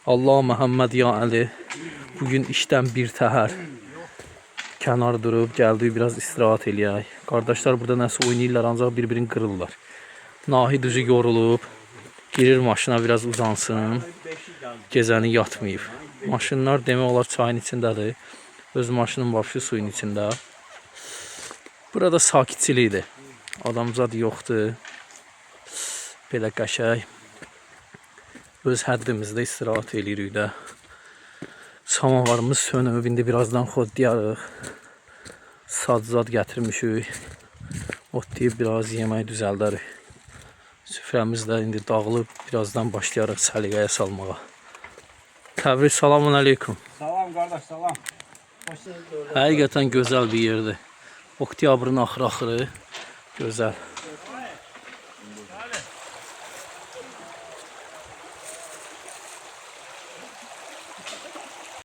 Allah Muhammed ya Ali. Bugün işten bir təhər kənar durub gəldik biraz istirahat eləyək. Qardaşlar burada nəsə oynayırlar ancaq bir-birini qırırlar. Nahid üzü yorulub. Girir maşına biraz uzansın. Gecəni yatmayıb. Maşınlar demək olar çayın içindədir. Öz maşının başı suyun içində. Burada sakitçilikdir. Adamzad yoxdur. Belə qəşəng. Öz həddimizdə istirahət eləyirik də. Samavarımız sönüb, indi birazdan xodlayarıq. Sadzad gətirmişik. Otlayıb biraz yemək düzəldərik. Süfrəmiz də indi dağılıb, birazdan başlayarıq səliqəyə salmağa. Təbriz, selamun aleyküm. Salam qardaş, salam. Həqiqətən gözəl bir yerdir. Oktyabrın axırı, gözəl.